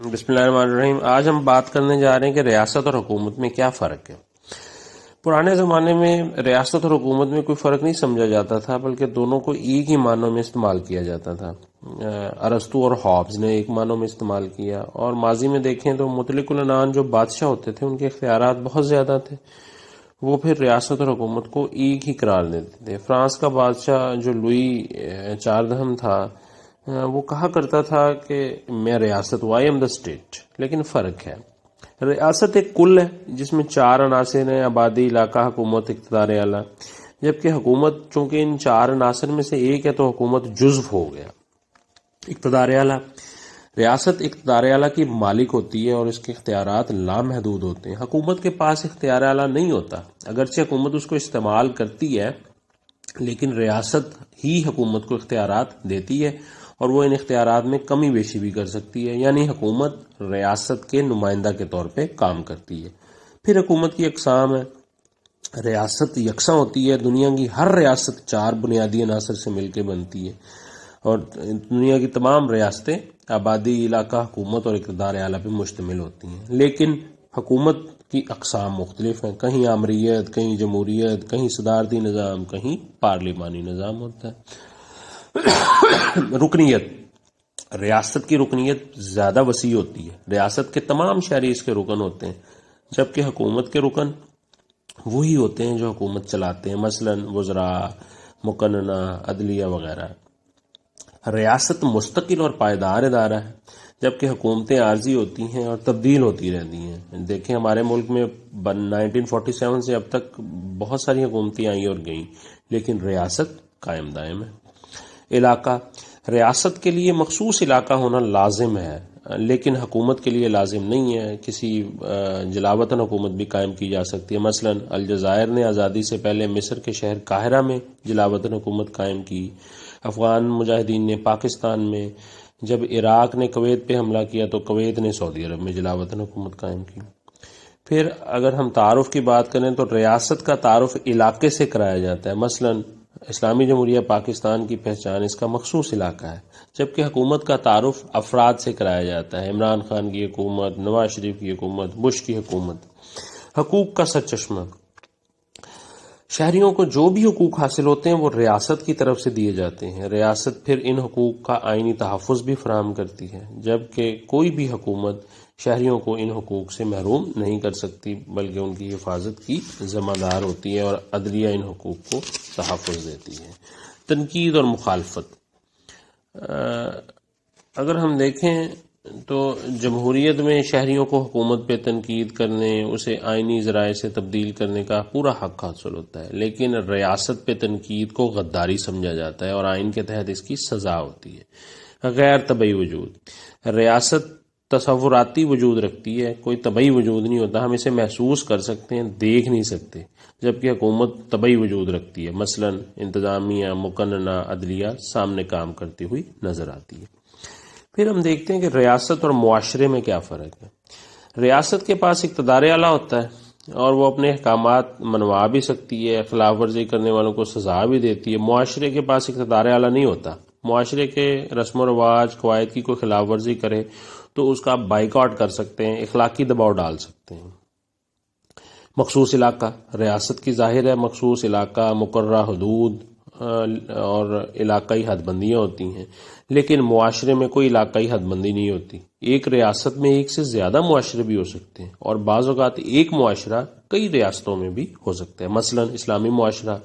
بسم اللہ الرحمن الرحیم۔ آج ہم بات کرنے جا رہے ہیں کہ ریاست اور حکومت میں کیا فرق ہے۔ پرانے زمانے میں ریاست اور حکومت میں کوئی فرق نہیں سمجھا جاتا تھا، بلکہ دونوں کو ایک ہی معنوں میں استعمال کیا جاتا تھا۔ ارسطو اور ہابز نے ایک معنوں میں استعمال کیا، اور ماضی میں دیکھیں تو مطلق العنان جو بادشاہ ہوتے تھے ان کے اختیارات بہت زیادہ تھے، وہ پھر ریاست اور حکومت کو ایک ہی قرار دیتے تھے۔ فرانس کا بادشاہ جو لوئی 14 تھا، وہ کہا کرتا تھا کہ میں ریاست ہوں، آئی ایم دا اسٹیٹ، لیکن فرق ہے۔ ریاست ایک کل ہے جس میں 4 عناصر ہیں: آبادی، علاقہ، حکومت، اقتدار اعلیٰ، جبکہ حکومت چونکہ ان 4 عناصر میں سے ایک ہے تو حکومت جزو ہو گیا۔ اقتدار اعلیٰ، ریاست اقتدار اعلیٰ کی مالک ہوتی ہے اور اس کے اختیارات لامحدود ہوتے ہیں۔ حکومت کے پاس اختیار اعلیٰ نہیں ہوتا، اگرچہ حکومت اس کو استعمال کرتی ہے، لیکن ریاست ہی حکومت کو اختیارات دیتی ہے اور وہ ان اختیارات میں کمی بیشی بھی کر سکتی ہے، یعنی حکومت ریاست کے نمائندہ کے طور پہ کام کرتی ہے۔ پھر حکومت کی اقسام ہے۔ ریاست یکساں ہوتی ہے، دنیا کی ہر ریاست 4 بنیادی عناصر سے مل کے بنتی ہے، اور دنیا کی تمام ریاستیں آبادی، علاقہ، حکومت اور اقتدار اعلیٰ پہ مشتمل ہوتی ہیں۔ لیکن حکومت کی اقسام مختلف ہیں، کہیں آمریت، کہیں جمہوریت، کہیں صدارتی نظام، کہیں پارلیمانی نظام ہوتا ہے۔ رکنیت، ریاست کی رکنیت زیادہ وسیع ہوتی ہے، ریاست کے تمام شہری اس کے رکن ہوتے ہیں، جبکہ حکومت کے رکن وہی ہوتے ہیں جو حکومت چلاتے ہیں، مثلا وزراء، مقننہ، عدلیہ وغیرہ۔ ریاست مستقل اور پائیدار ادارہ ہے، جبکہ حکومتیں عارضی ہوتی ہیں اور تبدیل ہوتی رہتی ہیں۔ دیکھیں ہمارے ملک میں 1947 سے اب تک بہت ساری حکومتیں آئیں اور گئیں، لیکن ریاست قائم دائم ہے۔ علاقہ، ریاست کے لیے مخصوص علاقہ ہونا لازم ہے، لیکن حکومت کے لیے لازم نہیں ہے۔ کسی جلاوطن حکومت بھی قائم کی جا سکتی ہے، مثلا الجزائر نے آزادی سے پہلے مصر کے شہر قاہرہ میں جلاوطن حکومت قائم کی۔ افغان مجاہدین نے پاکستان میں، جب عراق نے کویت پہ حملہ کیا تو کویت نے سعودی عرب میں جلاوطن حکومت قائم کی۔ پھر اگر ہم تعارف کی بات کریں تو ریاست کا تعارف علاقے سے کرایا جاتا ہے، مثلا اسلامی جمہوریہ پاکستان کی پہچان اس کا مخصوص علاقہ ہے، جبکہ حکومت کا تعارف افراد سے کرایا جاتا ہے، عمران خان کی حکومت، نواز شریف کی حکومت، بش کی حکومت۔ حقوق کا سرچشمہ، شہریوں کو جو بھی حقوق حاصل ہوتے ہیں وہ ریاست کی طرف سے دیے جاتے ہیں، ریاست پھر ان حقوق کا آئینی تحفظ بھی فراہم کرتی ہے، جبکہ کوئی بھی حکومت شہریوں کو ان حقوق سے محروم نہیں کر سکتی بلکہ ان کی حفاظت کی ذمہ دار ہوتی ہے، اور عدلیہ ان حقوق کو تحفظ دیتی ہے۔ تنقید اور مخالفت، اگر ہم دیکھیں تو جمہوریت میں شہریوں کو حکومت پہ تنقید کرنے، اسے آئینی ذرائع سے تبدیل کرنے کا پورا حق حاصل ہوتا ہے، لیکن ریاست پہ تنقید کو غداری سمجھا جاتا ہے اور آئین کے تحت اس کی سزا ہوتی ہے۔ غیر طبعی وجود، ریاست تصوراتی وجود رکھتی ہے، کوئی طبعی وجود نہیں ہوتا، ہم اسے محسوس کر سکتے ہیں، دیکھ نہیں سکتے، جبکہ حکومت طبعی وجود رکھتی ہے، مثلا انتظامیہ، مقننہ، عدلیہ سامنے کام کرتی ہوئی نظر آتی ہے۔ پھر ہم دیکھتے ہیں کہ ریاست اور معاشرے میں کیا فرق ہے۔ ریاست کے پاس اقتدار اعلیٰ ہوتا ہے اور وہ اپنے احکامات منوا بھی سکتی ہے، خلاف ورزی کرنے والوں کو سزا بھی دیتی ہے۔ معاشرے کے پاس اقتدار اعلیٰ نہیں ہوتا، معاشرے کے رسم و رواج، قواعد کی کوئی خلاف ورزی کرے تو اس کا بائیکاٹ کر سکتے ہیں، اخلاقی دباؤ ڈال سکتے ہیں۔ مخصوص علاقہ، ریاست کی ظاہر ہے مخصوص علاقہ، مقررہ حدود اور علاقائی حد بندیاں ہوتی ہیں، لیکن معاشرے میں کوئی علاقائی حد بندی نہیں ہوتی۔ ایک ریاست میں ایک سے زیادہ معاشرے بھی ہو سکتے ہیں، اور بعض اوقات ایک معاشرہ کئی ریاستوں میں بھی ہو سکتا ہے، مثلا اسلامی معاشرہ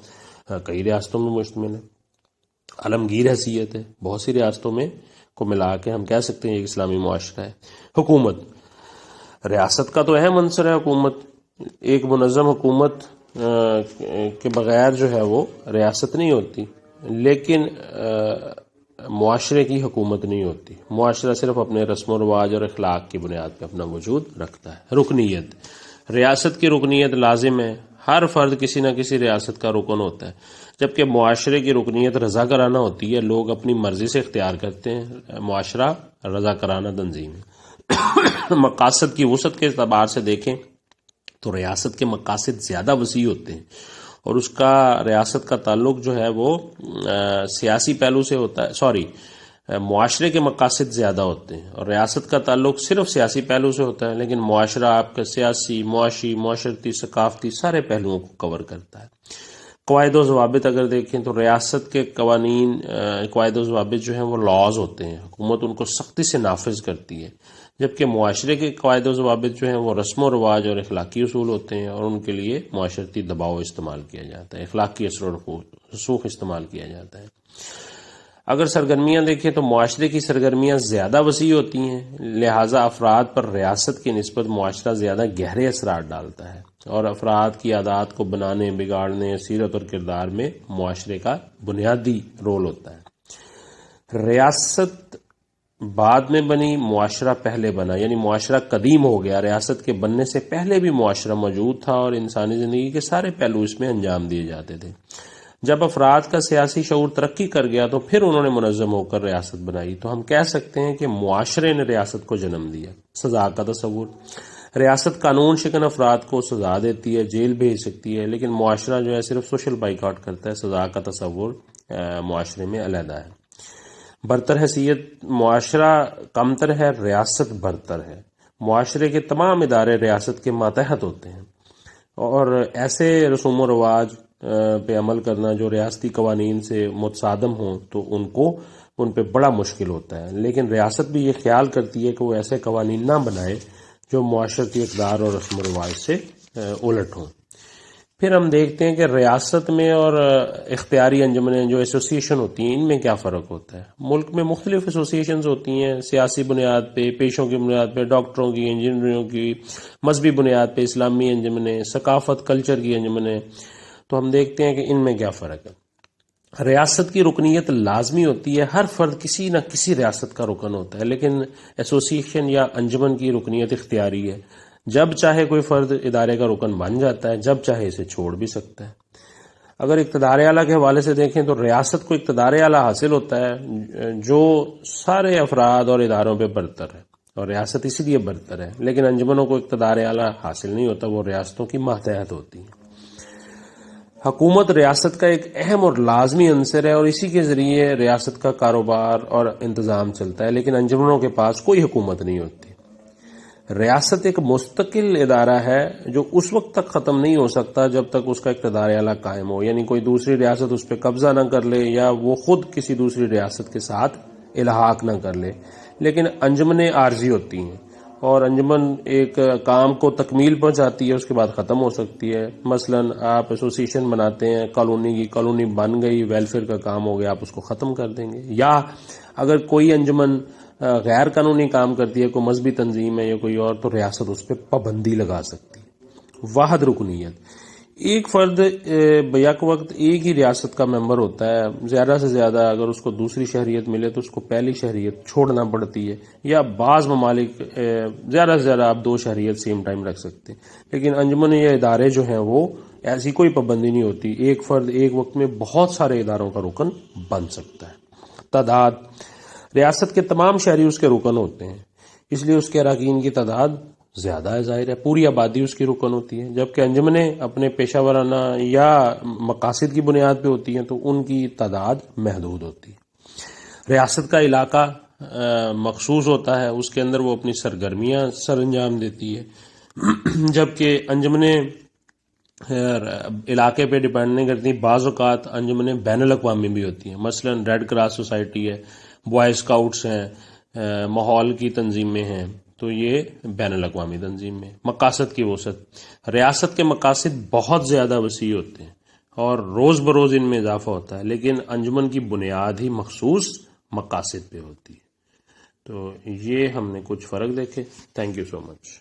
کئی ریاستوں میں مشتمل ہے، عالمگیر حیثیت ہے، بہت سی ریاستوں میں کو ملا کے ہم کہہ سکتے ہیں ایک اسلامی معاشرہ ہے۔ حکومت، ریاست کا تو اہم عنصر ہے حکومت، ایک منظم حکومت کے بغیر جو ہے وہ ریاست نہیں ہوتی، لیکن معاشرے کی حکومت نہیں ہوتی، معاشرہ صرف اپنے رسم و رواج اور اخلاق کی بنیاد پہ اپنا وجود رکھتا ہے۔ رکنیت، ریاست کی رکنیت لازم ہے، ہر فرد کسی نہ کسی ریاست کا رکن ہوتا ہے، جبکہ معاشرے کی رکنیت رضا کرانہ ہوتی ہے، لوگ اپنی مرضی سے اختیار کرتے ہیں، معاشرہ رضا کرانہ تنظیم ہے۔ مقاصد کی وسعت کے اعتبار سے دیکھیں تو ریاست کے مقاصد زیادہ وسیع ہوتے ہیں، اور اس کا ریاست کا تعلق جو ہے وہ سیاسی پہلو سے ہوتا ہے، معاشرے کے مقاصد زیادہ ہوتے ہیں، اور ریاست کا تعلق صرف سیاسی پہلو سے ہوتا ہے، لیکن معاشرہ آپ کا سیاسی، معاشی، معاشرتی، ثقافتی سارے پہلوؤں کو کور کرتا ہے۔ قواعد و ضوابط اگر دیکھیں تو ریاست کے قوانین، قواعد و ضوابط جو ہیں وہ لاز ہوتے ہیں، حکومت ان کو سختی سے نافذ کرتی ہے، جبکہ معاشرے کے قواعد و ضوابط جو ہیں وہ رسم و رواج اور اخلاقی اصول ہوتے ہیں، اور ان کے لیے معاشرتی دباؤ استعمال کیا جاتا ہے، اخلاقی اثر و رسوخ استعمال کیا جاتا ہے۔ اگر سرگرمیاں دیکھیں تو معاشرے کی سرگرمیاں زیادہ وسیع ہوتی ہیں، لہٰذا افراد پر ریاست کی نسبت معاشرہ زیادہ گہرے اثرات ڈالتا ہے، اور افراد کی عادات کو بنانے، بگاڑنے، سیرت اور کردار میں معاشرے کا بنیادی رول ہوتا ہے۔ ریاست بعد میں بنی، معاشرہ پہلے بنا، یعنی معاشرہ قدیم ہو گیا، ریاست کے بننے سے پہلے بھی معاشرہ موجود تھا اور انسانی زندگی کے سارے پہلو اس میں انجام دیے جاتے تھے۔ جب افراد کا سیاسی شعور ترقی کر گیا تو پھر انہوں نے منظم ہو کر ریاست بنائی، تو ہم کہہ سکتے ہیں کہ معاشرے نے ریاست کو جنم دیا۔ سزا کا تصور، ریاست قانون شکن افراد کو سزا دیتی ہے، جیل بھیج سکتی ہے، لیکن معاشرہ جو ہے صرف سوشل بائیکاٹ کرتا ہے۔ سزا کا تصور معاشرے میں علیحدہ ہے۔ برتر حیثیت، معاشرہ کمتر ہے، ریاست برتر ہے۔ معاشرے کے تمام ادارے ریاست کے ماتحت ہوتے ہیں، اور ایسے رسوم و رواج پہ عمل کرنا جو ریاستی قوانین سے متصادم ہوں تو ان پہ بڑا مشکل ہوتا ہے، لیکن ریاست بھی یہ خیال کرتی ہے کہ وہ ایسے قوانین نہ بنائے جو معاشرتی اقدار اور رسم و رواج سے الٹ ہوں۔ پھر ہم دیکھتے ہیں کہ ریاست میں اور اختیاری انجمنیں جو ایسوسیشن ہوتی ہیں ان میں کیا فرق ہوتا ہے۔ ملک میں مختلف ایسوسیشنز ہوتی ہیں، سیاسی بنیاد پہ، پیشوں کی بنیاد پہ، ڈاکٹروں کی، انجینئروں کی، مذہبی بنیاد پہ اسلامی انجمنیں، ثقافت کلچر کی انجمنیں۔ تو ہم دیکھتے ہیں کہ ان میں کیا فرق ہے۔ ریاست کی رکنیت لازمی ہوتی ہے، ہر فرد کسی نہ کسی ریاست کا رکن ہوتا ہے، لیکن ایسوسیشن یا انجمن کی رکنیت اختیاری ہے، جب چاہے کوئی فرد ادارے کا رکن بن جاتا ہے، جب چاہے اسے چھوڑ بھی سکتا ہے۔ اگر اقتدار اعلیٰ کے حوالے سے دیکھیں تو ریاست کو اقتدار اعلیٰ حاصل ہوتا ہے جو سارے افراد اور اداروں پہ برتر ہے، اور ریاست اسی لیے برتر ہے، لیکن انجمنوں کو اقتدار اعلیٰ حاصل نہیں ہوتا، وہ ریاستوں کی ماتحت ہوتی ہیں۔ حکومت ریاست کا ایک اہم اور لازمی عنصر ہے، اور اسی کے ذریعے ریاست کا کاروبار اور انتظام چلتا ہے، لیکن انجمنوں کے پاس کوئی حکومت نہیں ہوتی۔ ریاست ایک مستقل ادارہ ہے جو اس وقت تک ختم نہیں ہو سکتا جب تک اس کا اقتدار اعلیٰ قائم ہو، یعنی کوئی دوسری ریاست اس پہ قبضہ نہ کر لے یا وہ خود کسی دوسری ریاست کے ساتھ الحاق نہ کر لے۔ لیکن انجمنیں عارضی ہوتی ہیں، اور انجمن ایک کام کو تکمیل پہنچاتی ہے، اس کے بعد ختم ہو سکتی ہے۔ مثلا آپ ایسوسیشن بناتے ہیں کالونی کی، کالونی بن گئی، ویلفیئر کا کام ہو گیا، آپ اس کو ختم کر دیں گے۔ یا اگر کوئی انجمن غیر قانونی کام کرتی ہے، کوئی مذہبی تنظیم ہے یا کوئی اور، تو ریاست اس پہ پابندی لگا سکتی ہے۔ واحد رکنیت، ایک فرد بیک وقت ایک ہی ریاست کا ممبر ہوتا ہے، زیادہ سے زیادہ اگر اس کو دوسری شہریت ملے تو اس کو پہلی شہریت چھوڑنا پڑتی ہے، یا بعض ممالک زیادہ سے زیادہ آپ 2 شہریت سیم ٹائم رکھ سکتے ہیں، لیکن انجمن یا ادارے جو ہیں وہ ایسی کوئی پابندی نہیں ہوتی، ایک فرد ایک وقت میں بہت سارے اداروں کا رکن بن سکتا ہے۔ تعداد، ریاست کے تمام شہری اس کے رکن ہوتے ہیں، اس لیے اس کے اراکین کی تعداد زیادہ ہے، ظاہر ہے پوری آبادی اس کی رکن ہوتی ہے، جبکہ انجمنیں اپنے پیشہ ورانہ یا مقاصد کی بنیاد پہ ہوتی ہیں تو ان کی تعداد محدود ہوتی ہے۔ ریاست کا علاقہ مخصوص ہوتا ہے، اس کے اندر وہ اپنی سرگرمیاں سر انجام دیتی ہے، جبکہ انجمنیں علاقے پہ ڈیپینڈ نہیں کرتی۔ بعض اوقات انجمنیں بین الاقوامی بھی ہوتی ہیں، مثلا ریڈ کراس سوسائٹی ہے، بوائے اسکاؤٹس ہیں، ماحول کی تنظیمیں ہیں، تو یہ بین الاقوامی تنظیم میں۔ مقاصد کی وسعت، ریاست کے مقاصد بہت زیادہ وسیع ہوتے ہیں اور روز بروز ان میں اضافہ ہوتا ہے، لیکن انجمن کی بنیاد ہی مخصوص مقاصد پہ ہوتی ہے۔ تو یہ ہم نے کچھ فرق دیکھے۔ Thank you so much.